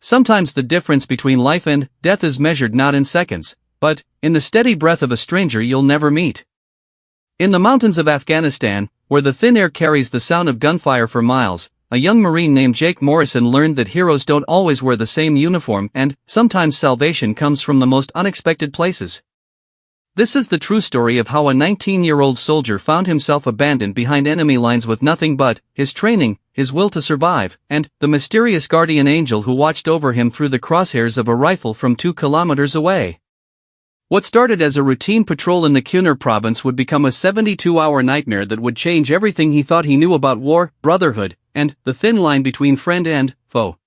Sometimes the difference between life and death is measured not in seconds, but in the steady breath of a stranger you'll never meet. In the mountains of Afghanistan, where the thin air carries the sound of gunfire for miles, a young Marine named Jake Morrison learned that heroes don't always wear the same uniform and sometimes salvation comes from the most unexpected places. This is the true story of how a 19-year-old soldier found himself abandoned behind enemy lines with nothing but his training, his will to survive, and the mysterious guardian angel who watched over him through the crosshairs of a rifle from 2 kilometers away. What started as a routine patrol in the Kunar province would become a 72-hour nightmare that would change everything he thought he knew about war, brotherhood, and the thin line between friend and foe.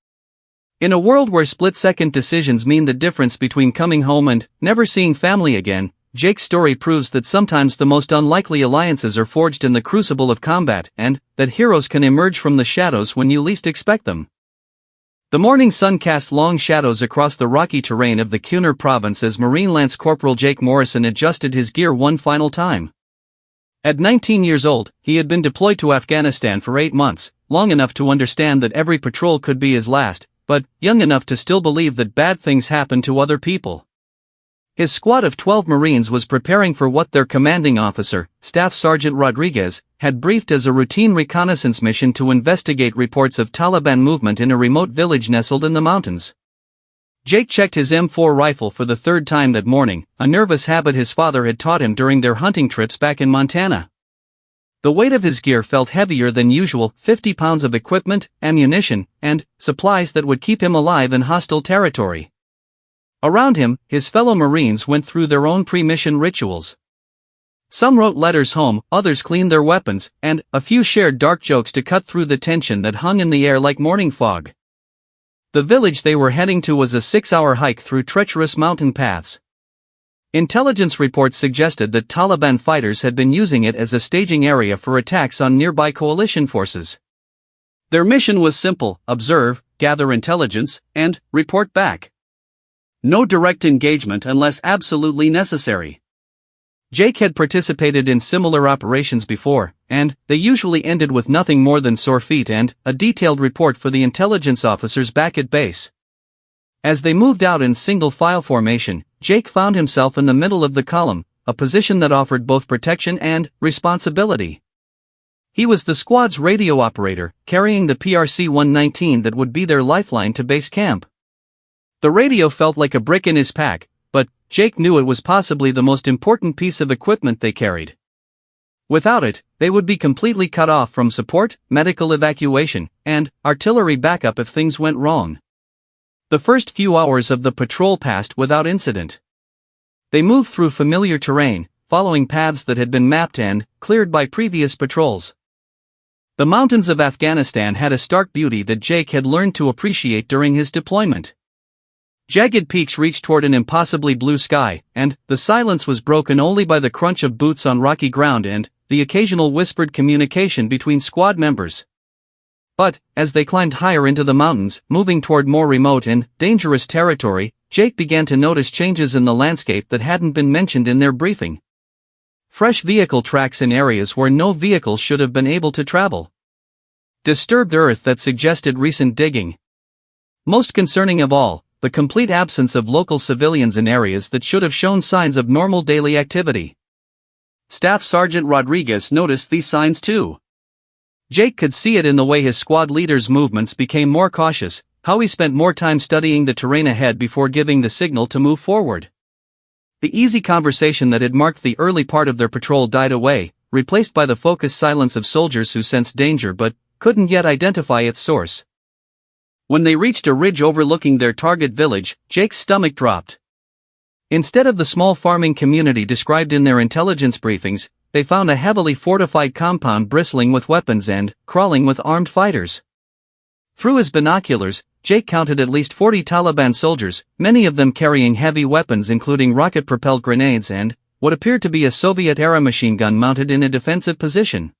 In a world where split-second decisions mean the difference between coming home and never seeing family again, Jake's story proves that sometimes the most unlikely alliances are forged in the crucible of combat, and that heroes can emerge from the shadows when you least expect them. The morning sun cast long shadows across the rocky terrain of the Kunar province as Marine Lance Corporal Jake Morrison adjusted his gear one final time. At 19 years old, he had been deployed to Afghanistan for 8 months, long enough to understand that every patrol could be his last, but young enough to still believe that bad things happen to other people. His squad of 12 Marines was preparing for what their commanding officer, Staff Sergeant Rodriguez, had briefed as a routine reconnaissance mission to investigate reports of Taliban movement in a remote village nestled in the mountains. Jake checked his M4 rifle for the 3rd time that morning, a nervous habit his father had taught him during their hunting trips back in Montana. The weight of his gear felt heavier than usual, 50 pounds of equipment, ammunition, and supplies that would keep him alive in hostile territory. Around him, his fellow Marines went through their own pre-mission rituals. Some wrote letters home, others cleaned their weapons, and a few shared dark jokes to cut through the tension that hung in the air like morning fog. The village they were heading to was a 6-hour hike through treacherous mountain paths. Intelligence reports suggested that Taliban fighters had been using it as a staging area for attacks on nearby coalition forces. Their mission was simple: observe, gather intelligence, and report back. No direct engagement unless absolutely necessary. Jake had participated in similar operations before, and they usually ended with nothing more than sore feet and a detailed report for the intelligence officers back at base. As they moved out in single-file formation, Jake found himself in the middle of the column, a position that offered both protection and responsibility. He was the squad's radio operator, carrying the PRC-119 that would be their lifeline to base camp. The radio felt like a brick in his pack, but Jake knew it was possibly the most important piece of equipment they carried. Without it, they would be completely cut off from support, medical evacuation, and artillery backup if things went wrong. The first few hours of the patrol passed without incident. They moved through familiar terrain, following paths that had been mapped and cleared by previous patrols. The mountains of Afghanistan had a stark beauty that Jake had learned to appreciate during his deployment. Jagged peaks reached toward an impossibly blue sky, and the silence was broken only by the crunch of boots on rocky ground and the occasional whispered communication between squad members. But, as they climbed higher into the mountains, moving toward more remote and dangerous territory, Jake began to notice changes in the landscape that hadn't been mentioned in their briefing. Fresh vehicle tracks in areas where no vehicles should have been able to travel. Disturbed earth that suggested recent digging. Most concerning of all, the complete absence of local civilians in areas that should have shown signs of normal daily activity. Staff Sergeant Rodriguez noticed these signs too. Jake could see it in the way his squad leader's movements became more cautious, how he spent more time studying the terrain ahead before giving the signal to move forward. The easy conversation that had marked the early part of their patrol died away, replaced by the focused silence of soldiers who sensed danger but couldn't yet identify its source. When they reached a ridge overlooking their target village, Jake's stomach dropped. Instead of the small farming community described in their intelligence briefings, they found a heavily fortified compound bristling with weapons and crawling with armed fighters. Through his binoculars, Jake counted at least 40 Taliban soldiers, many of them carrying heavy weapons including rocket-propelled grenades and what appeared to be a Soviet-era machine gun mounted in a defensive position.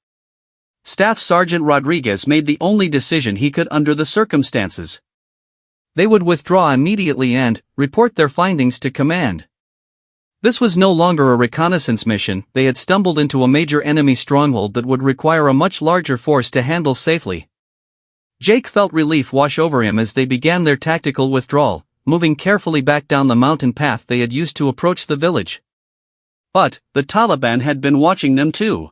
Staff Sergeant Rodriguez made the only decision he could under the circumstances. They would withdraw immediately and report their findings to command. This was no longer a reconnaissance mission. They had stumbled into a major enemy stronghold that would require a much larger force to handle safely. Jake felt relief wash over him as they began their tactical withdrawal, moving carefully back down the mountain path they had used to approach the village. But the Taliban had been watching them too.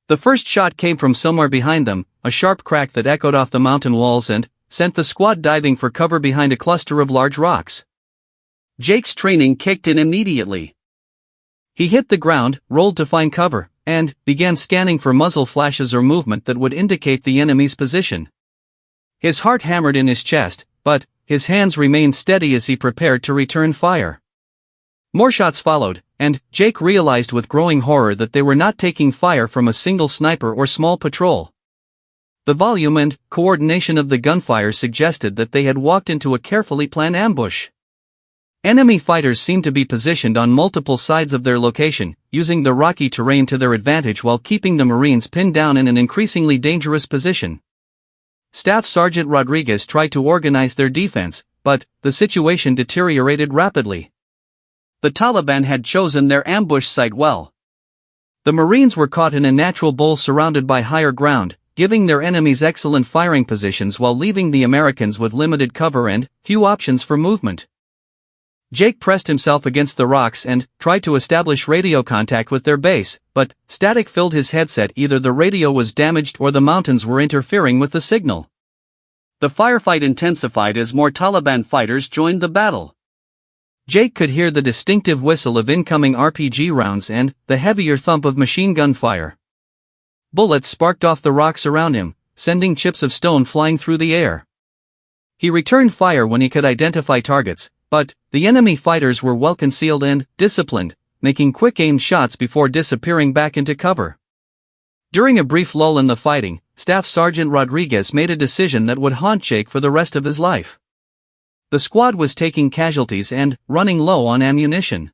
The first shot came from somewhere behind them, a sharp crack that echoed off the mountain walls and sent the squad diving for cover behind a cluster of large rocks. Jake's training kicked in immediately. He hit the ground, rolled to find cover, and began scanning for muzzle flashes or movement that would indicate the enemy's position. His heart hammered in his chest, but his hands remained steady as he prepared to return fire. More shots followed, and Jake realized with growing horror that they were not taking fire from a single sniper or small patrol. The volume and coordination of the gunfire suggested that they had walked into a carefully planned ambush. Enemy fighters seemed to be positioned on multiple sides of their location, using the rocky terrain to their advantage while keeping the Marines pinned down in an increasingly dangerous position. Staff Sergeant Rodriguez tried to organize their defense, but the situation deteriorated rapidly. The Taliban had chosen their ambush site well. The Marines were caught in a natural bowl surrounded by higher ground, giving their enemies excellent firing positions while leaving the Americans with limited cover and few options for movement. Jake pressed himself against the rocks and tried to establish radio contact with their base, but static filled his headset. Either the radio was damaged or the mountains were interfering with the signal. The firefight intensified as more Taliban fighters joined the battle. Jake could hear the distinctive whistle of incoming RPG rounds and the heavier thump of machine gun fire. Bullets sparked off the rocks around him, sending chips of stone flying through the air. He returned fire when he could identify targets, but the enemy fighters were well concealed and disciplined, making quick-aimed shots before disappearing back into cover. During a brief lull in the fighting, Staff Sergeant Rodriguez made a decision that would haunt Jake for the rest of his life. The squad was taking casualties and running low on ammunition.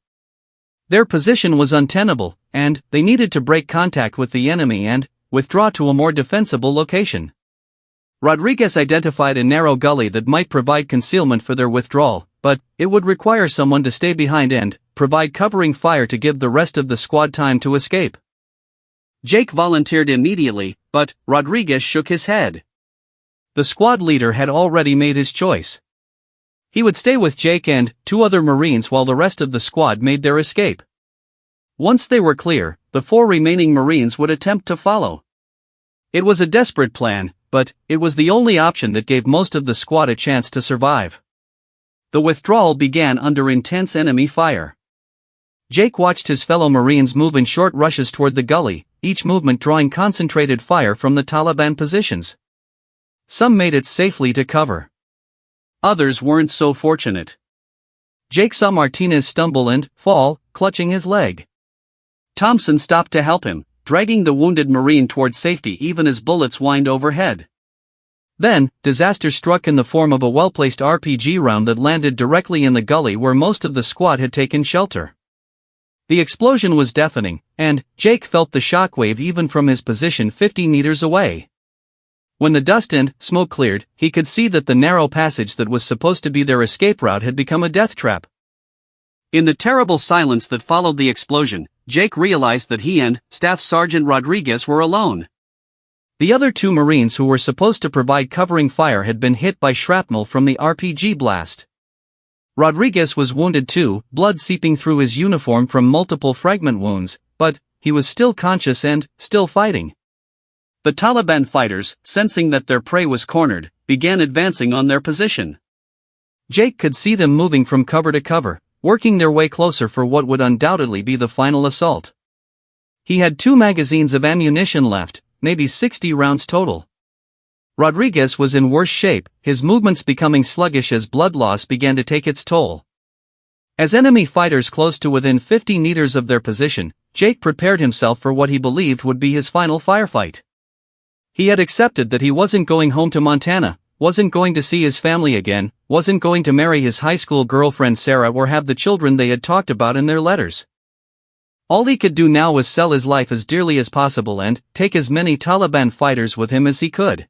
Their position was untenable, and they needed to break contact with the enemy and withdraw to a more defensible location. Rodriguez identified a narrow gully that might provide concealment for their withdrawal, but it would require someone to stay behind and provide covering fire to give the rest of the squad time to escape. Jake volunteered immediately, but Rodriguez shook his head. The squad leader had already made his choice. He would stay with Jake and 2 other Marines while the rest of the squad made their escape. Once they were clear, the 4 remaining Marines would attempt to follow. It was a desperate plan, but it was the only option that gave most of the squad a chance to survive. The withdrawal began under intense enemy fire. Jake watched his fellow Marines move in short rushes toward the gully, each movement drawing concentrated fire from the Taliban positions. Some made it safely to cover. Others weren't so fortunate. Jake saw Martinez stumble and fall, clutching his leg. Thompson stopped to help him, dragging the wounded Marine toward safety even as bullets whined overhead. Then, disaster struck in the form of a well-placed RPG round that landed directly in the gully where most of the squad had taken shelter. The explosion was deafening, and Jake felt the shockwave even from his position 50 meters away. When the dust and smoke cleared, he could see that the narrow passage that was supposed to be their escape route had become a death trap. In the terrible silence that followed the explosion, Jake realized that he and Staff Sergeant Rodriguez were alone. The other 2 Marines who were supposed to provide covering fire had been hit by shrapnel from the RPG blast. Rodriguez was wounded too, blood seeping through his uniform from multiple fragment wounds, but he was still conscious and still fighting. The Taliban fighters, sensing that their prey was cornered, began advancing on their position. Jake could see them moving from cover to cover, working their way closer for what would undoubtedly be the final assault. He had 2 magazines of ammunition left, maybe 60 rounds total. Rodriguez was in worse shape, his movements becoming sluggish as blood loss began to take its toll. As enemy fighters close to within 50 meters of their position, Jake prepared himself for what he believed would be his final firefight. He had accepted that he wasn't going home to Montana, wasn't going to see his family again, wasn't going to marry his high school girlfriend Sarah or have the children they had talked about in their letters. All he could do now was sell his life as dearly as possible and take as many Taliban fighters with him as he could.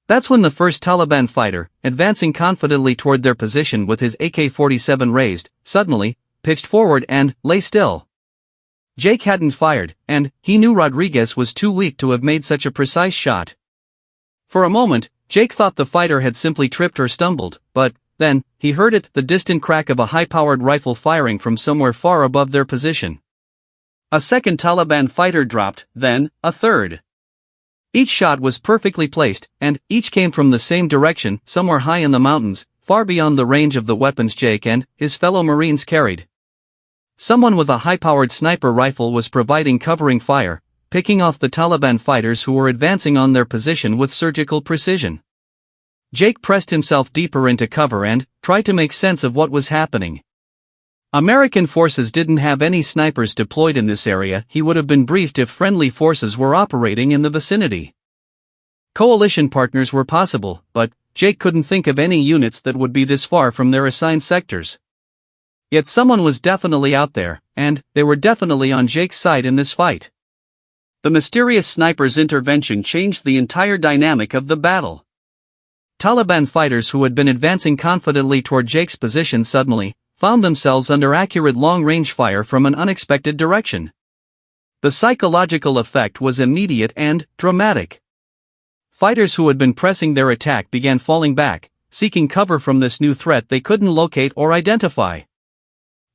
That's when the first Taliban fighter, advancing confidently toward their position with his AK-47 raised, suddenly pitched forward and lay still. Jake hadn't fired, and he knew Rodriguez was too weak to have made such a precise shot. For a moment, Jake thought the fighter had simply tripped or stumbled, but then he heard the distant crack of a high-powered rifle firing from somewhere far above their position. A second Taliban fighter dropped, then a third. Each shot was perfectly placed, and each came from the same direction, somewhere high in the mountains, far beyond the range of the weapons Jake and his fellow Marines carried. Someone with a high-powered sniper rifle was providing covering fire, picking off the Taliban fighters who were advancing on their position with surgical precision. Jake pressed himself deeper into cover and tried to make sense of what was happening. American forces didn't have any snipers deployed in this area. He would have been briefed if friendly forces were operating in the vicinity. Coalition partners were possible, but Jake couldn't think of any units that would be this far from their assigned sectors. Yet someone was definitely out there, and they were definitely on Jake's side in this fight. The mysterious sniper's intervention changed the entire dynamic of the battle. Taliban fighters who had been advancing confidently toward Jake's position suddenly found themselves under accurate long-range fire from an unexpected direction. The psychological effect was immediate and dramatic. Fighters who had been pressing their attack began falling back, seeking cover from this new threat they couldn't locate or identify.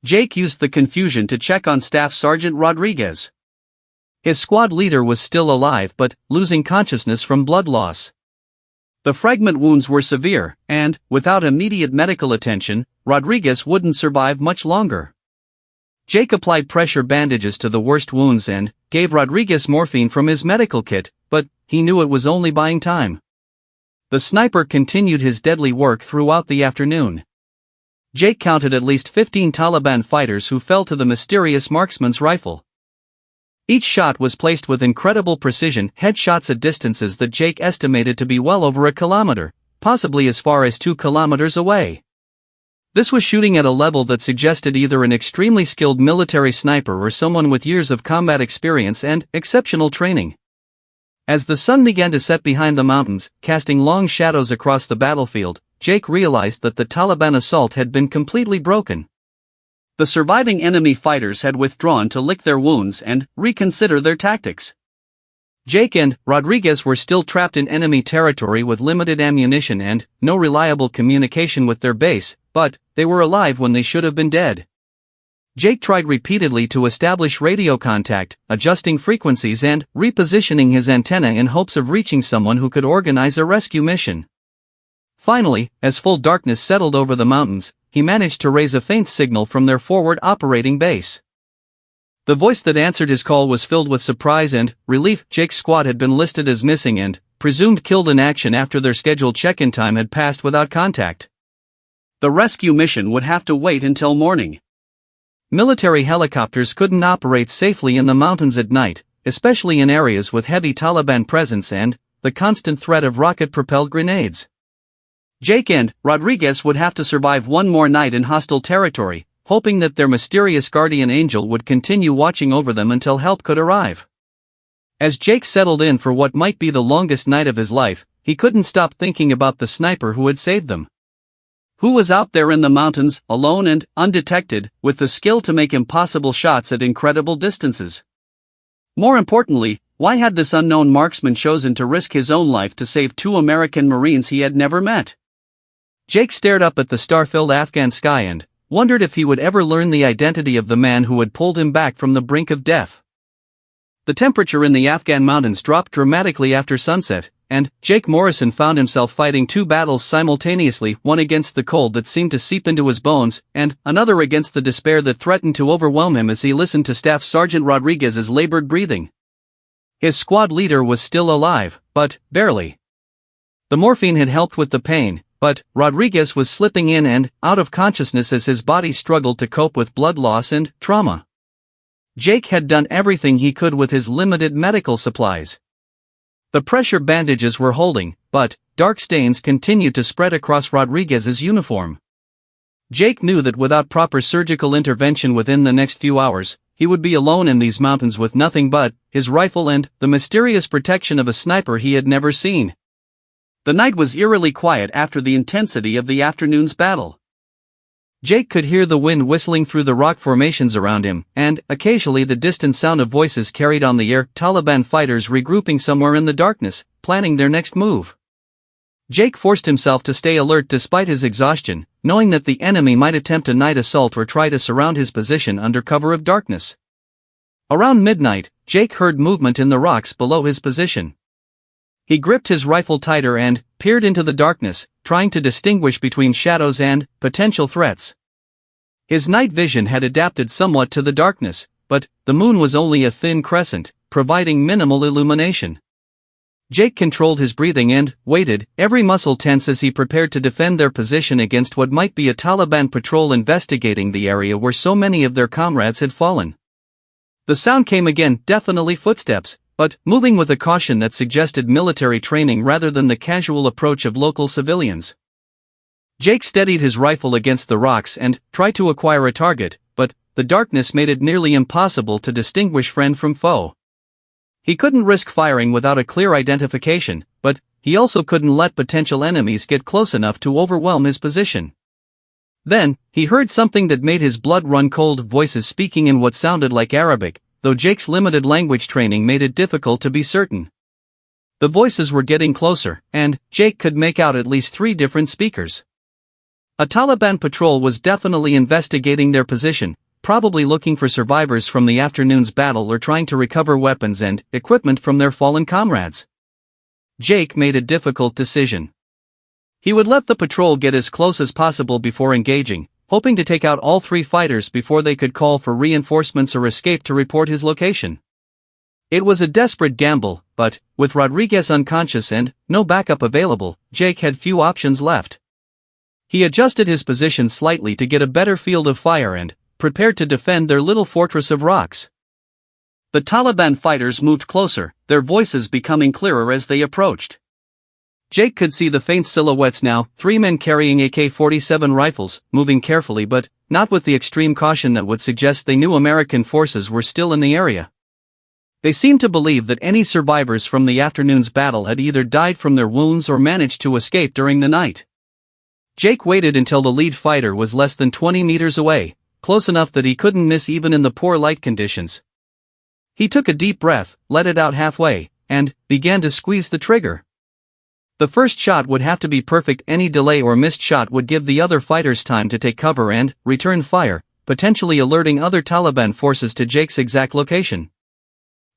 Jake used the confusion to check on Staff Sergeant Rodriguez. His squad leader was still alive but losing consciousness from blood loss. The fragment wounds were severe, and, without immediate medical attention, Rodriguez wouldn't survive much longer. Jake applied pressure bandages to the worst wounds and gave Rodriguez morphine from his medical kit, but he knew it was only buying time. The sniper continued his deadly work throughout the afternoon. Jake counted at least 15 Taliban fighters who fell to the mysterious marksman's rifle. Each shot was placed with incredible precision, headshots at distances that Jake estimated to be well over a kilometer, possibly as far as 2 kilometers away. This was shooting at a level that suggested either an extremely skilled military sniper or someone with years of combat experience and exceptional training. As the sun began to set behind the mountains, casting long shadows across the battlefield, Jake realized that the Taliban assault had been completely broken. The surviving enemy fighters had withdrawn to lick their wounds and reconsider their tactics. Jake and Rodriguez were still trapped in enemy territory with limited ammunition and no reliable communication with their base, but they were alive when they should have been dead. Jake tried repeatedly to establish radio contact, adjusting frequencies and repositioning his antenna in hopes of reaching someone who could organize a rescue mission. Finally, as full darkness settled over the mountains, he managed to raise a faint signal from their forward operating base. The voice that answered his call was filled with surprise and relief. Jake's squad had been listed as missing and presumed killed in action after their scheduled check-in time had passed without contact. The rescue mission would have to wait until morning. Military helicopters couldn't operate safely in the mountains at night, especially in areas with heavy Taliban presence and the constant threat of rocket-propelled grenades. Jake and Rodriguez would have to survive one more night in hostile territory, hoping that their mysterious guardian angel would continue watching over them until help could arrive. As Jake settled in for what might be the longest night of his life, he couldn't stop thinking about the sniper who had saved them. Who was out there in the mountains, alone and undetected, with the skill to make impossible shots at incredible distances? More importantly, why had this unknown marksman chosen to risk his own life to save 2 American Marines he had never met? Jake stared up at the star-filled Afghan sky and wondered if he would ever learn the identity of the man who had pulled him back from the brink of death. The temperature in the Afghan mountains dropped dramatically after sunset, and Jake Morrison found himself fighting 2 battles simultaneously, one against the cold that seemed to seep into his bones, and another against the despair that threatened to overwhelm him as he listened to Staff Sergeant Rodriguez's labored breathing. His squad leader was still alive, but barely. The morphine had helped with the pain, but Rodriguez was slipping in and out of consciousness as his body struggled to cope with blood loss and trauma. Jake had done everything he could with his limited medical supplies. The pressure bandages were holding, but dark stains continued to spread across Rodriguez's uniform. Jake knew that without proper surgical intervention within the next few hours, he would be alone in these mountains with nothing but his rifle and the mysterious protection of a sniper he had never seen. The night was eerily quiet after the intensity of the afternoon's battle. Jake could hear the wind whistling through the rock formations around him, and occasionally the distant sound of voices carried on the air, Taliban fighters regrouping somewhere in the darkness, planning their next move. Jake forced himself to stay alert despite his exhaustion, knowing that the enemy might attempt a night assault or try to surround his position under cover of darkness. Around midnight, Jake heard movement in the rocks below his position. He gripped his rifle tighter and peered into the darkness, trying to distinguish between shadows and potential threats. His night vision had adapted somewhat to the darkness, but the moon was only a thin crescent, providing minimal illumination. Jake controlled his breathing and waited, every muscle tense as he prepared to defend their position against what might be a Taliban patrol investigating the area where so many of their comrades had fallen. The sound came again, definitely footsteps, but moving with a caution that suggested military training rather than the casual approach of local civilians. Jake steadied his rifle against the rocks and tried to acquire a target, but the darkness made it nearly impossible to distinguish friend from foe. He couldn't risk firing without a clear identification, but he also couldn't let potential enemies get close enough to overwhelm his position. Then, he heard something that made his blood run cold, voices speaking in what sounded like Arabic, though Jake's limited language training made it difficult to be certain. The voices were getting closer, and Jake could make out at least 3 different speakers. A Taliban patrol was definitely investigating their position, probably looking for survivors from the afternoon's battle or trying to recover weapons and equipment from their fallen comrades. Jake made a difficult decision. He would let the patrol get as close as possible before engaging, hoping to take out all 3 fighters before they could call for reinforcements or escape to report his location. It was a desperate gamble, but, with Rodriguez unconscious and no backup available, Jake had few options left. He adjusted his position slightly to get a better field of fire and prepared to defend their little fortress of rocks. The Taliban fighters moved closer, their voices becoming clearer as they approached. Jake could see the faint silhouettes now, 3 men carrying AK-47 rifles, moving carefully but not with the extreme caution that would suggest they knew American forces were still in the area. They seemed to believe that any survivors from the afternoon's battle had either died from their wounds or managed to escape during the night. Jake waited until the lead fighter was less than 20 meters away, close enough that he couldn't miss even in the poor light conditions. He took a deep breath, let it out halfway, and began to squeeze the trigger. The first shot would have to be perfect. Any delay or missed shot would give the other fighters time to take cover and return fire, potentially alerting other Taliban forces to Jake's exact location.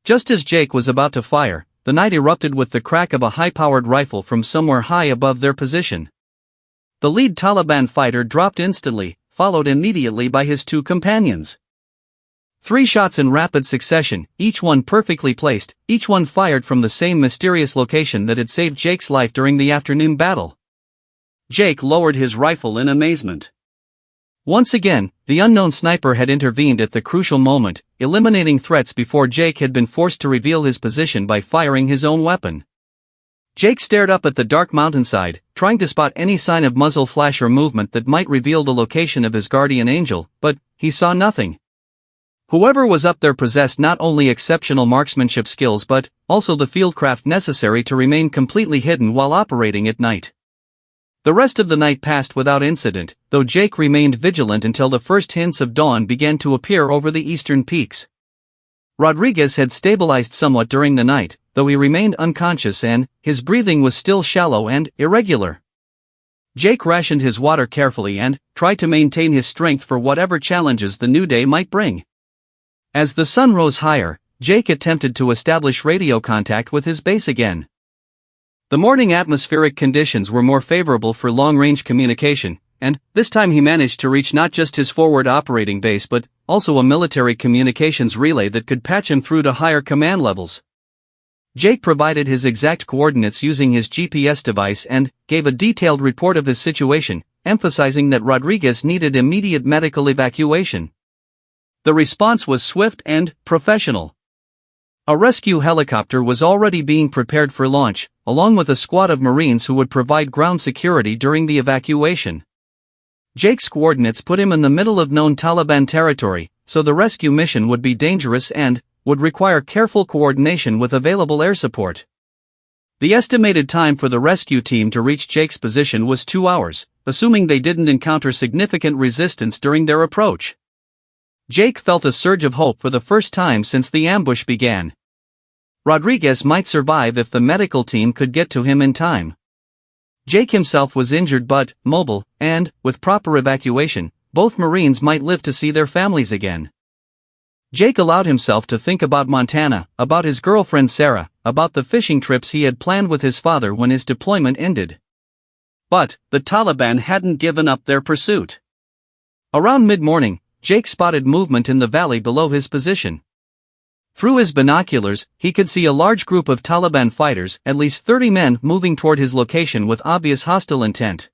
Just as Jake was about to fire, the night erupted with the crack of a high-powered rifle from somewhere high above their position. The lead Taliban fighter dropped instantly, followed immediately by his 2 companions. 3 shots in rapid succession, each one perfectly placed, each one fired from the same mysterious location that had saved Jake's life during the afternoon battle. Jake lowered his rifle in amazement. Once again, the unknown sniper had intervened at the crucial moment, eliminating threats before Jake had been forced to reveal his position by firing his own weapon. Jake stared up at the dark mountainside, trying to spot any sign of muzzle flash or movement that might reveal the location of his guardian angel, but he saw nothing. Whoever was up there possessed not only exceptional marksmanship skills but also the fieldcraft necessary to remain completely hidden while operating at night. The rest of the night passed without incident, though Jake remained vigilant until the first hints of dawn began to appear over the eastern peaks. Rodriguez had stabilized somewhat during the night, though he remained unconscious and his breathing was still shallow and irregular. Jake rationed his water carefully and tried to maintain his strength for whatever challenges the new day might bring. As the sun rose higher, Jake attempted to establish radio contact with his base again. The morning atmospheric conditions were more favorable for long-range communication, and this time he managed to reach not just his forward operating base but also a military communications relay that could patch him through to higher command levels. Jake provided his exact coordinates using his GPS device and gave a detailed report of his situation, emphasizing that Rodriguez needed immediate medical evacuation. The response was swift and professional. A rescue helicopter was already being prepared for launch, along with a squad of Marines who would provide ground security during the evacuation. Jake's coordinates put him in the middle of known Taliban territory, so the rescue mission would be dangerous and would require careful coordination with available air support. The estimated time for the rescue team to reach Jake's position was 2 hours, assuming they didn't encounter significant resistance during their approach. Jake felt a surge of hope for the first time since the ambush began. Rodriguez might survive if the medical team could get to him in time. Jake himself was injured but mobile, and, with proper evacuation, both Marines might live to see their families again. Jake allowed himself to think about Montana, about his girlfriend Sarah, about the fishing trips he had planned with his father when his deployment ended. But, the Taliban hadn't given up their pursuit. Around mid-morning, Jake spotted movement in the valley below his position. Through his binoculars, he could see a large group of Taliban fighters, at least 30 men, moving toward his location with obvious hostile intent.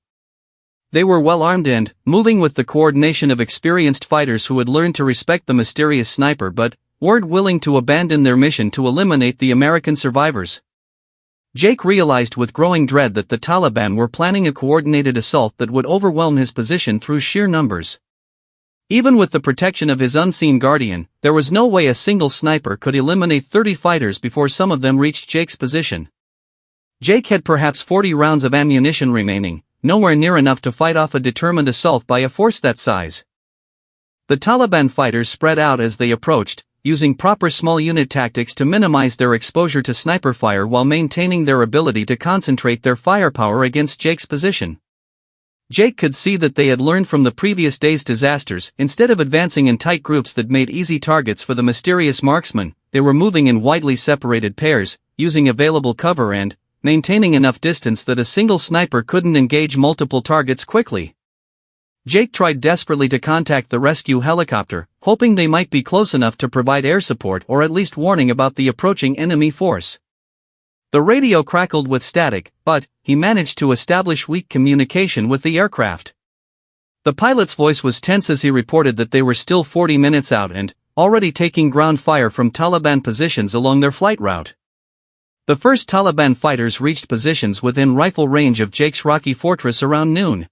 They were well armed and, moving with the coordination of experienced fighters who had learned to respect the mysterious sniper but weren't willing to abandon their mission to eliminate the American survivors. Jake realized with growing dread that the Taliban were planning a coordinated assault that would overwhelm his position through sheer numbers. Even with the protection of his unseen guardian, there was no way a single sniper could eliminate 30 fighters before some of them reached Jake's position. Jake had perhaps 40 rounds of ammunition remaining, nowhere near enough to fight off a determined assault by a force that size. The Taliban fighters spread out as they approached, using proper small unit tactics to minimize their exposure to sniper fire while maintaining their ability to concentrate their firepower against Jake's position. Jake could see that they had learned from the previous day's disasters. Instead of advancing in tight groups that made easy targets for the mysterious marksman, they were moving in widely separated pairs, using available cover and maintaining enough distance that a single sniper couldn't engage multiple targets quickly. Jake tried desperately to contact the rescue helicopter, hoping they might be close enough to provide air support or at least warning about the approaching enemy force. The radio crackled with static, but he managed to establish weak communication with the aircraft. The pilot's voice was tense as he reported that they were still 40 minutes out and already taking ground fire from Taliban positions along their flight route. The first Taliban fighters reached positions within rifle range of Jake's rocky fortress around noon.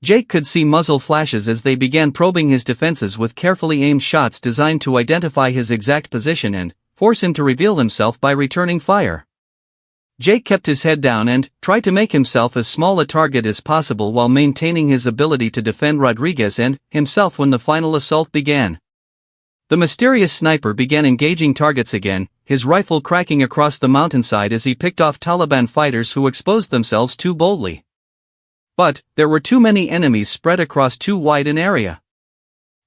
Jake could see muzzle flashes as they began probing his defenses with carefully aimed shots designed to identify his exact position and force him to reveal himself by returning fire. Jake kept his head down and tried to make himself as small a target as possible while maintaining his ability to defend Rodriguez and himself when the final assault began. The mysterious sniper began engaging targets again, his rifle cracking across the mountainside as he picked off Taliban fighters who exposed themselves too boldly. But there were too many enemies spread across too wide an area.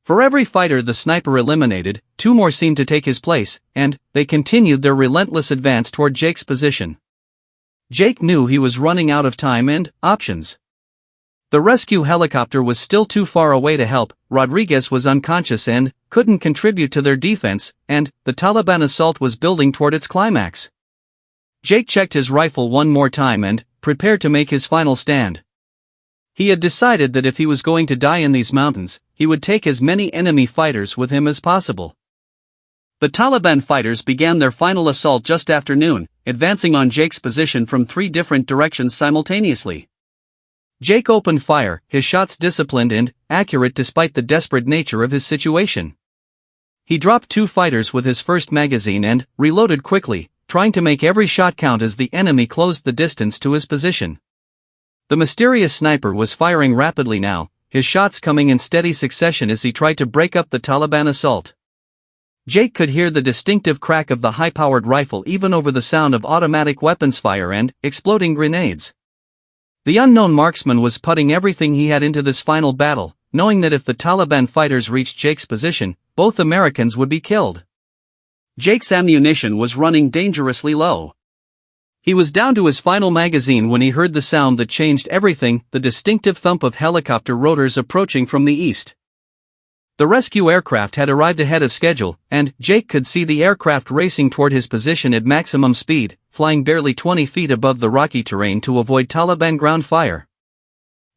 For every fighter the sniper eliminated, 2 more seemed to take his place, and they continued their relentless advance toward Jake's position. Jake knew he was running out of time and options. The rescue helicopter was still too far away to help, Rodriguez was unconscious and couldn't contribute to their defense, and the Taliban assault was building toward its climax. Jake checked his rifle one more time and prepared to make his final stand. He had decided that if he was going to die in these mountains, he would take as many enemy fighters with him as possible. The Taliban fighters began their final assault just after noon, advancing on Jake's position from 3 different directions simultaneously. Jake opened fire, his shots disciplined and accurate despite the desperate nature of his situation. He dropped 2 fighters with his first magazine and reloaded quickly, trying to make every shot count as the enemy closed the distance to his position. The mysterious sniper was firing rapidly now, his shots coming in steady succession as he tried to break up the Taliban assault. Jake could hear the distinctive crack of the high-powered rifle even over the sound of automatic weapons fire and exploding grenades. The unknown marksman was putting everything he had into this final battle, knowing that if the Taliban fighters reached Jake's position, both Americans would be killed. Jake's ammunition was running dangerously low. He was down to his final magazine when he heard the sound that changed everything, the distinctive thump of helicopter rotors approaching from the east. The rescue aircraft had arrived ahead of schedule, and Jake could see the aircraft racing toward his position at maximum speed, flying barely 20 feet above the rocky terrain to avoid Taliban ground fire.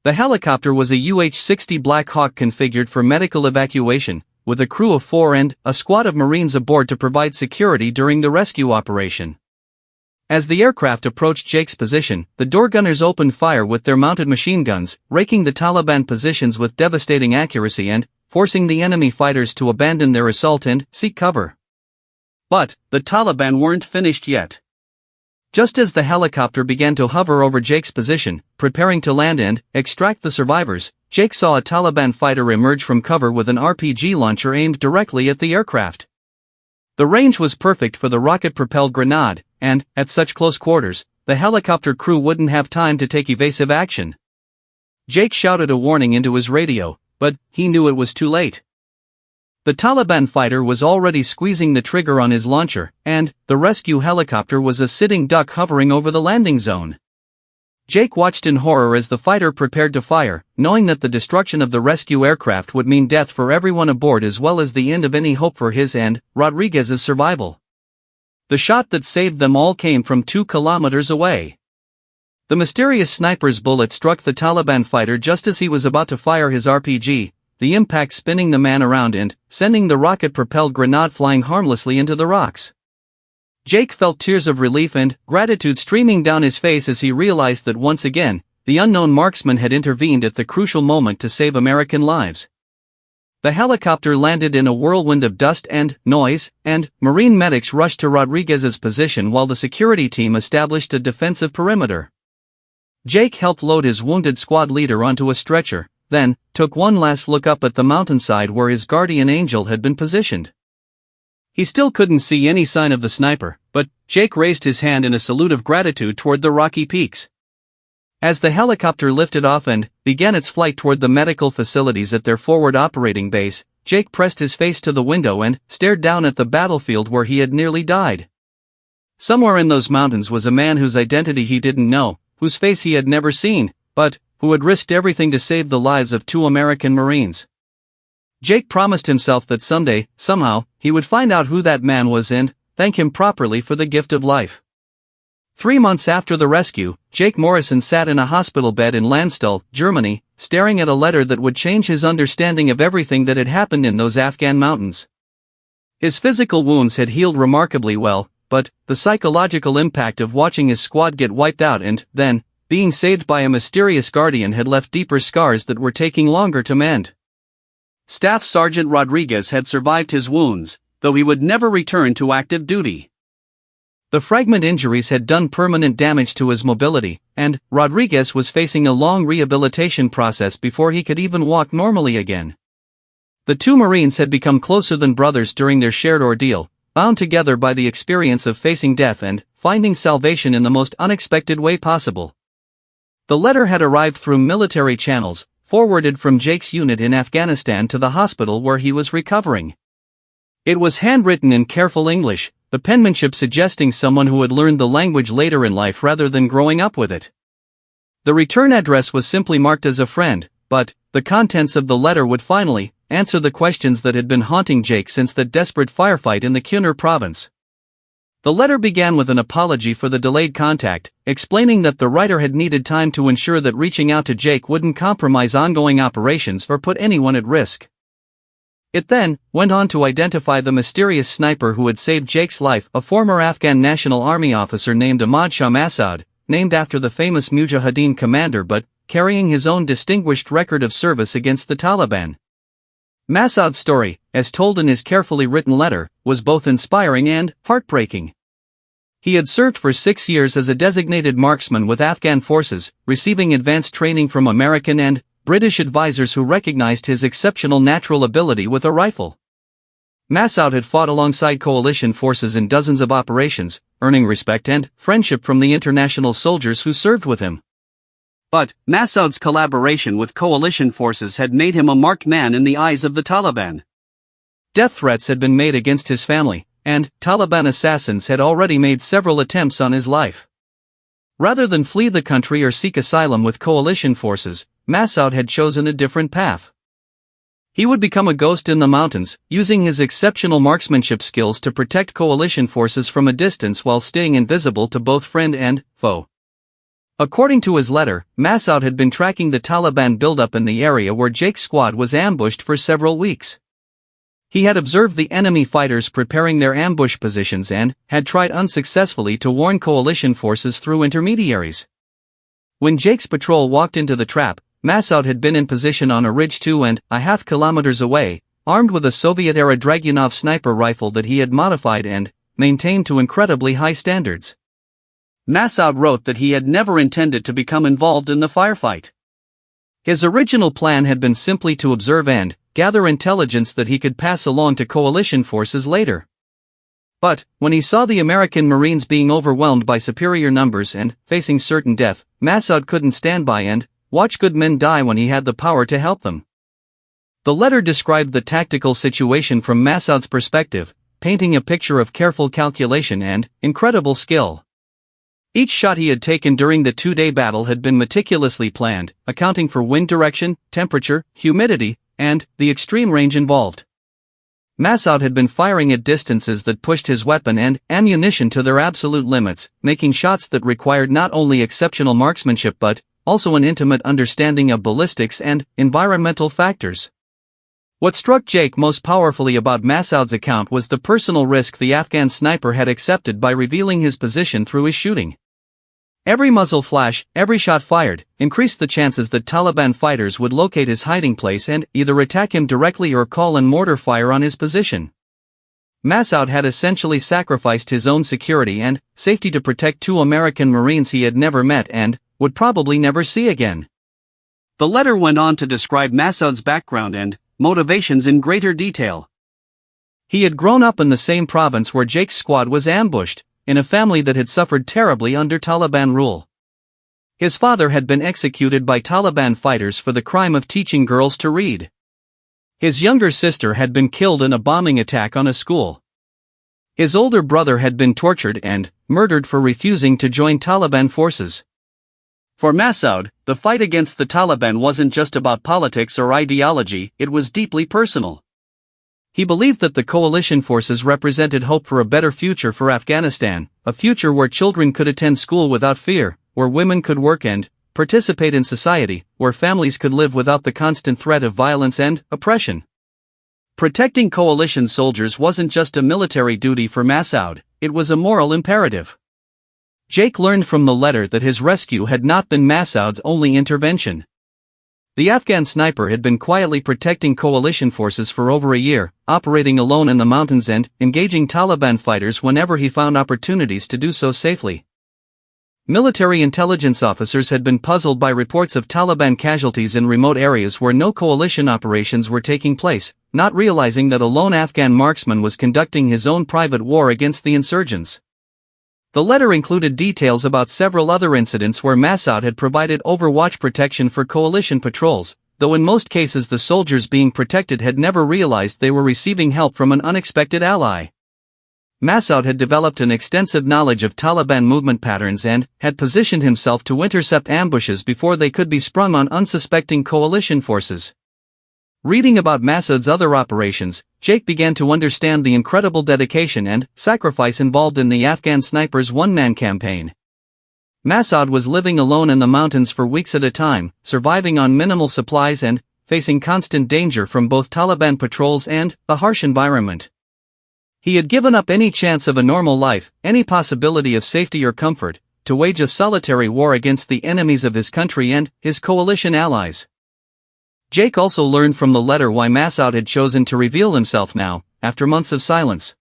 The helicopter was a UH-60 Black Hawk configured for medical evacuation, with a crew of 4 and a squad of Marines aboard to provide security during the rescue operation. As the aircraft approached Jake's position, the door gunners opened fire with their mounted machine guns, raking the Taliban positions with devastating accuracy and forcing the enemy fighters to abandon their assault and seek cover. But the Taliban weren't finished yet. Just as the helicopter began to hover over Jake's position, preparing to land and extract the survivors, Jake saw a Taliban fighter emerge from cover with an RPG launcher aimed directly at the aircraft. The range was perfect for the rocket-propelled grenade, and, at such close quarters, the helicopter crew wouldn't have time to take evasive action. Jake shouted a warning into his radio, but he knew it was too late. The Taliban fighter was already squeezing the trigger on his launcher, and the rescue helicopter was a sitting duck hovering over the landing zone. Jake watched in horror as the fighter prepared to fire, knowing that the destruction of the rescue aircraft would mean death for everyone aboard as well as the end of any hope for his and Rodriguez's survival. The shot that saved them all came from 2 kilometers away. The mysterious sniper's bullet struck the Taliban fighter just as he was about to fire his RPG, the impact spinning the man around and sending the rocket-propelled grenade flying harmlessly into the rocks. Jake felt tears of relief and gratitude streaming down his face as he realized that once again, the unknown marksman had intervened at the crucial moment to save American lives. The helicopter landed in a whirlwind of dust and noise, and Marine medics rushed to Rodriguez's position while the security team established a defensive perimeter. Jake helped load his wounded squad leader onto a stretcher, then took one last look up at the mountainside where his guardian angel had been positioned. He still couldn't see any sign of the sniper, but Jake raised his hand in a salute of gratitude toward the rocky peaks. As the helicopter lifted off and began its flight toward the medical facilities at their forward operating base, Jake pressed his face to the window and stared down at the battlefield where he had nearly died. Somewhere in those mountains was a man whose identity he didn't know, whose face he had never seen, but who had risked everything to save the lives of 2 American Marines. Jake promised himself that someday, somehow, he would find out who that man was and thank him properly for the gift of life. 3 months after the rescue, Jake Morrison sat in a hospital bed in Landstuhl, Germany, staring at a letter that would change his understanding of everything that had happened in those Afghan mountains. His physical wounds had healed remarkably well, but the psychological impact of watching his squad get wiped out and then being saved by a mysterious guardian had left deeper scars that were taking longer to mend. Staff Sergeant Rodriguez had survived his wounds, though he would never return to active duty. The fragment injuries had done permanent damage to his mobility, and Rodriguez was facing a long rehabilitation process before he could even walk normally again. The 2 Marines had become closer than brothers during their shared ordeal, bound together by the experience of facing death and finding salvation in the most unexpected way possible. The letter had arrived through military channels, forwarded from Jake's unit in Afghanistan to the hospital where he was recovering. It was handwritten in careful English, the penmanship suggesting someone who had learned the language later in life rather than growing up with it. The return address was simply marked as a friend, but the contents of the letter would finally answer the questions that had been haunting Jake since that desperate firefight in the Kunar province. The letter began with an apology for the delayed contact, explaining that the writer had needed time to ensure that reaching out to Jake wouldn't compromise ongoing operations or put anyone at risk. It then went on to identify the mysterious sniper who had saved Jake's life, a former Afghan National Army officer named Ahmad Shah Massoud, named after the famous Mujahideen commander but carrying his own distinguished record of service against the Taliban. Massoud's story, as told in his carefully written letter, was both inspiring and heartbreaking. He had served for 6 years as a designated marksman with Afghan forces, receiving advanced training from American and British advisors who recognized his exceptional natural ability with a rifle. Massoud had fought alongside coalition forces in dozens of operations, earning respect and friendship from the international soldiers who served with him. But Massoud's collaboration with coalition forces had made him a marked man in the eyes of the Taliban. Death threats had been made against his family, and Taliban assassins had already made several attempts on his life. Rather than flee the country or seek asylum with coalition forces, Massoud had chosen a different path. He would become a ghost in the mountains, using his exceptional marksmanship skills to protect coalition forces from a distance while staying invisible to both friend and foe. According to his letter, Massoud had been tracking the Taliban buildup in the area where Jake's squad was ambushed for several weeks. He had observed the enemy fighters preparing their ambush positions and had tried unsuccessfully to warn coalition forces through intermediaries. When Jake's patrol walked into the trap, Massoud had been in position on a ridge 2.5 kilometers away, armed with a Soviet-era Dragunov sniper rifle that he had modified and maintained to incredibly high standards. Massoud wrote that he had never intended to become involved in the firefight. His original plan had been simply to observe and gather intelligence that he could pass along to coalition forces later. But, when he saw the American Marines being overwhelmed by superior numbers and facing certain death, Massoud couldn't stand by and watch good men die when he had the power to help them. The letter described the tactical situation from Massoud's perspective, painting a picture of careful calculation and incredible skill. Each shot he had taken during the 2-day battle had been meticulously planned, accounting for wind direction, temperature, humidity, and the extreme range involved. Massoud had been firing at distances that pushed his weapon and ammunition to their absolute limits, making shots that required not only exceptional marksmanship but also an intimate understanding of ballistics and environmental factors. What struck Jake most powerfully about Massoud's account was the personal risk the Afghan sniper had accepted by revealing his position through his shooting. Every muzzle flash, every shot fired, increased the chances that Taliban fighters would locate his hiding place and either attack him directly or call in mortar fire on his position. Massoud had essentially sacrificed his own security and safety to protect 2 American Marines he had never met and would probably never see again. The letter went on to describe Massoud's background and motivations in greater detail. He had grown up in the same province where Jake's squad was ambushed, in a family that had suffered terribly under Taliban rule. His father had been executed by Taliban fighters for the crime of teaching girls to read. His younger sister had been killed in a bombing attack on a school. His older brother had been tortured and murdered for refusing to join Taliban forces. For Massoud, the fight against the Taliban wasn't just about politics or ideology, it was deeply personal. He believed that the coalition forces represented hope for a better future for Afghanistan, a future where children could attend school without fear, where women could work and participate in society, where families could live without the constant threat of violence and oppression. Protecting coalition soldiers wasn't just a military duty for Massoud, it was a moral imperative. Jake learned from the letter that his rescue had not been Massoud's only intervention. The Afghan sniper had been quietly protecting coalition forces for over a year, operating alone in the mountains and engaging Taliban fighters whenever he found opportunities to do so safely. Military intelligence officers had been puzzled by reports of Taliban casualties in remote areas where no coalition operations were taking place, not realizing that a lone Afghan marksman was conducting his own private war against the insurgents. The letter included details about several other incidents where Massoud had provided overwatch protection for coalition patrols, though in most cases the soldiers being protected had never realized they were receiving help from an unexpected ally. Massoud had developed an extensive knowledge of Taliban movement patterns and had positioned himself to intercept ambushes before they could be sprung on unsuspecting coalition forces. Reading about Massoud's other operations, Jake began to understand the incredible dedication and sacrifice involved in the Afghan sniper's one-man campaign. Massoud was living alone in the mountains for weeks at a time, surviving on minimal supplies and facing constant danger from both Taliban patrols and a harsh environment. He had given up any chance of a normal life, any possibility of safety or comfort, to wage a solitary war against the enemies of his country and his coalition allies. Jake also learned from the letter why Massoud had chosen to reveal himself now, after months of silence.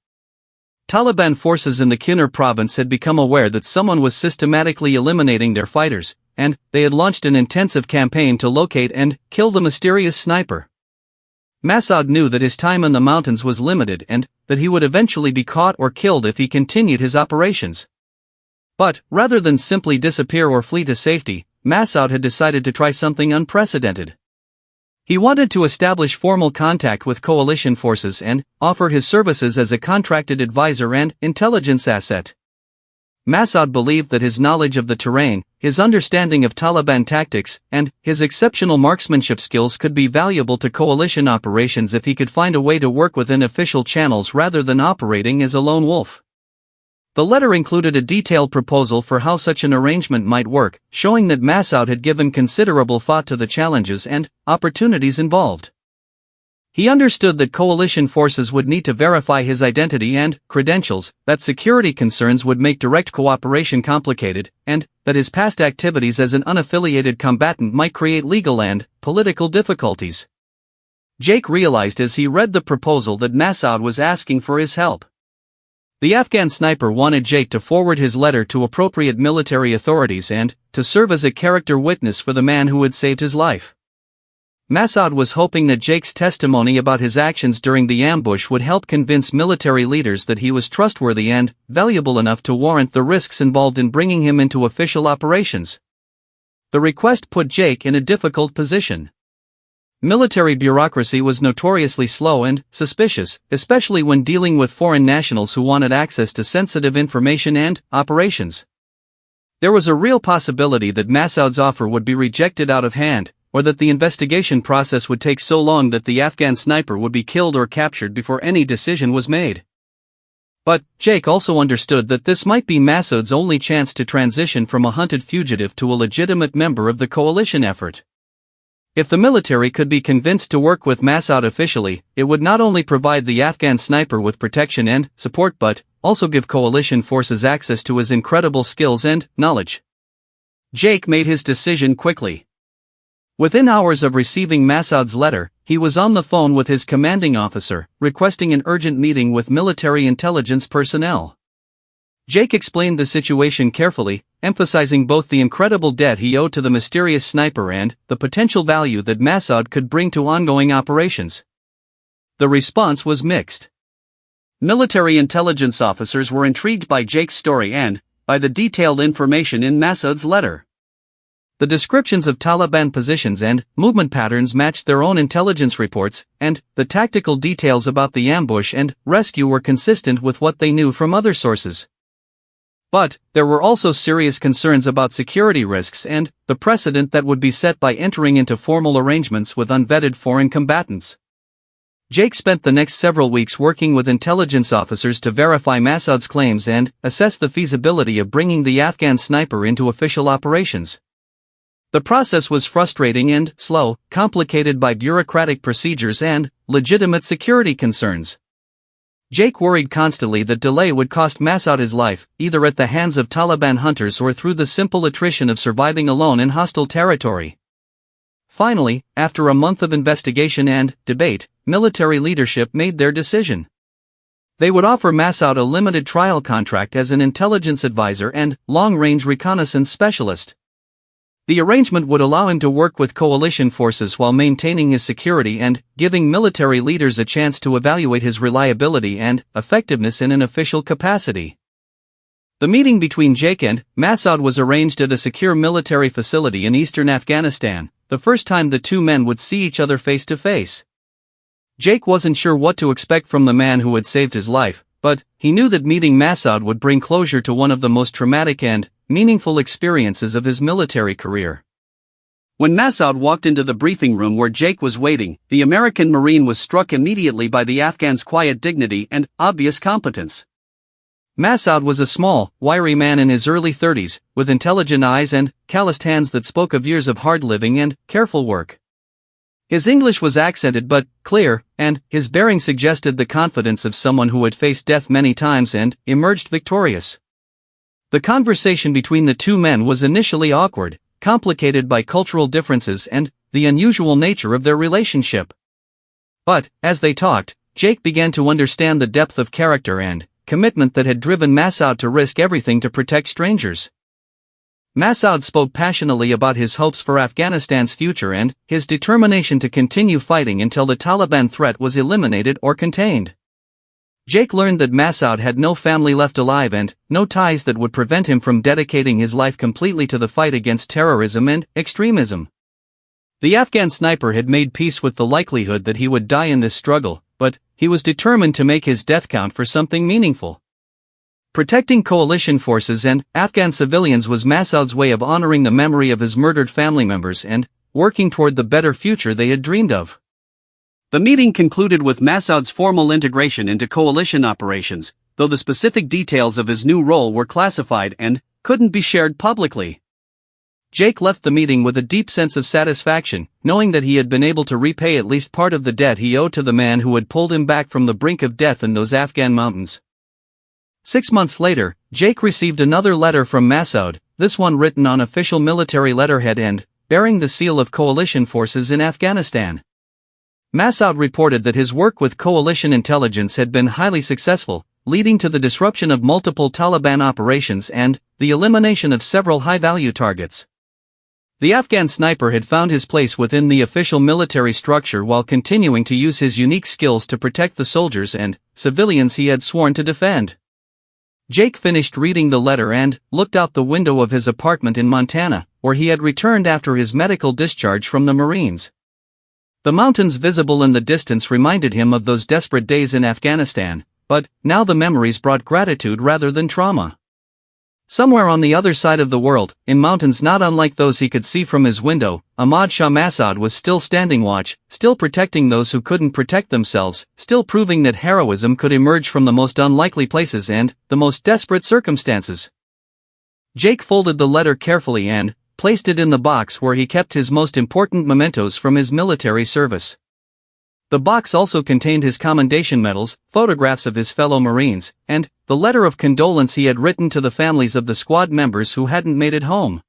Taliban forces in the Kinnar province had become aware that someone was systematically eliminating their fighters, and they had launched an intensive campaign to locate and kill the mysterious sniper. Massoud knew that his time in the mountains was limited and that he would eventually be caught or killed if he continued his operations. But, rather than simply disappear or flee to safety, Massoud had decided to try something unprecedented. He wanted to establish formal contact with coalition forces and offer his services as a contracted advisor and intelligence asset. Massoud believed that his knowledge of the terrain, his understanding of Taliban tactics, and his exceptional marksmanship skills could be valuable to coalition operations if he could find a way to work within official channels rather than operating as a lone wolf. The letter included a detailed proposal for how such an arrangement might work, showing that Massoud had given considerable thought to the challenges and opportunities involved. He understood that coalition forces would need to verify his identity and credentials, that security concerns would make direct cooperation complicated, and that his past activities as an unaffiliated combatant might create legal and political difficulties. Jake realized as he read the proposal that Massoud was asking for his help. The Afghan sniper wanted Jake to forward his letter to appropriate military authorities and to serve as a character witness for the man who had saved his life. Massoud was hoping that Jake's testimony about his actions during the ambush would help convince military leaders that he was trustworthy and valuable enough to warrant the risks involved in bringing him into official operations. The request put Jake in a difficult position. Military bureaucracy was notoriously slow and suspicious, especially when dealing with foreign nationals who wanted access to sensitive information and operations. There was a real possibility that Massoud's offer would be rejected out of hand, or that the investigation process would take so long that the Afghan sniper would be killed or captured before any decision was made. But Jake also understood that this might be Massoud's only chance to transition from a hunted fugitive to a legitimate member of the coalition effort. If the military could be convinced to work with Massoud officially, it would not only provide the Afghan sniper with protection and support but also give coalition forces access to his incredible skills and knowledge. Jake made his decision quickly. Within hours of receiving Massoud's letter, he was on the phone with his commanding officer, requesting an urgent meeting with military intelligence personnel. Jake explained the situation carefully, emphasizing both the incredible debt he owed to the mysterious sniper and the potential value that Massoud could bring to ongoing operations. The response was mixed. Military intelligence officers were intrigued by Jake's story and by the detailed information in Massoud's letter. The descriptions of Taliban positions and movement patterns matched their own intelligence reports, and the tactical details about the ambush and rescue were consistent with what they knew from other sources. But there were also serious concerns about security risks and the precedent that would be set by entering into formal arrangements with unvetted foreign combatants. Jake spent the next several weeks working with intelligence officers to verify Massoud's claims and assess the feasibility of bringing the Afghan sniper into official operations. The process was frustrating and slow, complicated by bureaucratic procedures and legitimate security concerns. Jake worried constantly that delay would cost Massoud his life, either at the hands of Taliban hunters or through the simple attrition of surviving alone in hostile territory. Finally, after a month of investigation and debate, military leadership made their decision. They would offer Massoud a limited trial contract as an intelligence advisor and long-range reconnaissance specialist. The arrangement would allow him to work with coalition forces while maintaining his security and giving military leaders a chance to evaluate his reliability and effectiveness in an official capacity. The meeting between Jake and Massoud was arranged at a secure military facility in eastern Afghanistan, the first time the two men would see each other face to face. Jake wasn't sure what to expect from the man who had saved his life, but he knew that meeting Massoud would bring closure to one of the most traumatic and meaningful experiences of his military career. When Massoud walked into the briefing room where Jake was waiting, the American Marine was struck immediately by the Afghan's quiet dignity and obvious competence. Massoud was a small, wiry man in his early 30s, with intelligent eyes and calloused hands that spoke of years of hard living and careful work. His English was accented but clear, and his bearing suggested the confidence of someone who had faced death many times and emerged victorious. The conversation between the two men was initially awkward, complicated by cultural differences and the unusual nature of their relationship. But, as they talked, Jake began to understand the depth of character and commitment that had driven Massoud to risk everything to protect strangers. Massoud spoke passionately about his hopes for Afghanistan's future and his determination to continue fighting until the Taliban threat was eliminated or contained. Jake learned that Massoud had no family left alive and no ties that would prevent him from dedicating his life completely to the fight against terrorism and extremism. The Afghan sniper had made peace with the likelihood that he would die in this struggle, but he was determined to make his death count for something meaningful. Protecting coalition forces and Afghan civilians was Massoud's way of honoring the memory of his murdered family members and working toward the better future they had dreamed of. The meeting concluded with Massoud's formal integration into coalition operations, though the specific details of his new role were classified and couldn't be shared publicly. Jake left the meeting with a deep sense of satisfaction, knowing that he had been able to repay at least part of the debt he owed to the man who had pulled him back from the brink of death in those Afghan mountains. 6 months later, Jake received another letter from Massoud, this one written on official military letterhead and bearing the seal of coalition forces in Afghanistan. Massoud reported that his work with coalition intelligence had been highly successful, leading to the disruption of multiple Taliban operations and the elimination of several high-value targets. The Afghan sniper had found his place within the official military structure while continuing to use his unique skills to protect the soldiers and civilians he had sworn to defend. Jake finished reading the letter and looked out the window of his apartment in Montana, where he had returned after his medical discharge from the Marines. The mountains visible in the distance reminded him of those desperate days in Afghanistan, but now the memories brought gratitude rather than trauma. Somewhere on the other side of the world, in mountains not unlike those he could see from his window, Ahmad Shah Massoud was still standing watch, still protecting those who couldn't protect themselves, still proving that heroism could emerge from the most unlikely places and the most desperate circumstances. Jake folded the letter carefully and placed it in the box where he kept his most important mementos from his military service. The box also contained his commendation medals, photographs of his fellow Marines, and the letter of condolence he had written to the families of the squad members who hadn't made it home.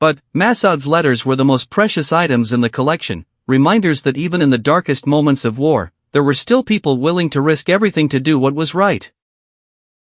But Massoud's letters were the most precious items in the collection, reminders that even in the darkest moments of war, there were still people willing to risk everything to do what was right.